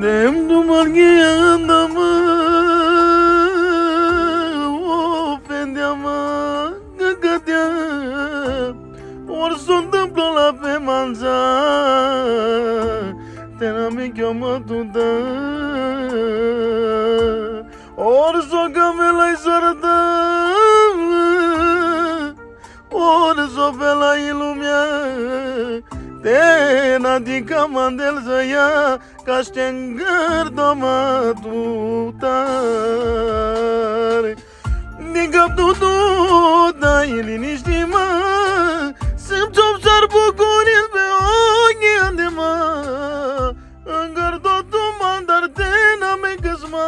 Dem dumangi andama o pendiama gagadia or sondam plola pe manza tena mi chiama tuda or soga me lai sarda or so bela ilumia tena di kamandel zaya Kaştengar dama tutar Nigap tutu da ilin iştima Sim çopsar bu konil be ogi andima Angar dotu mandar tena me kısma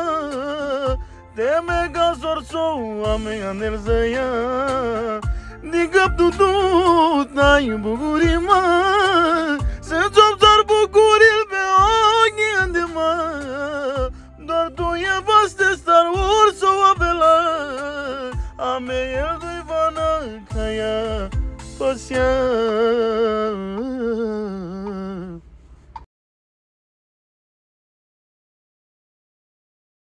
Teme gasor so ame anel zaya Nigap tutu da ibugurima Sim çopsar bu konil be Doar tu e vaste Star Wars o abela A meia do Ivana Caia Passear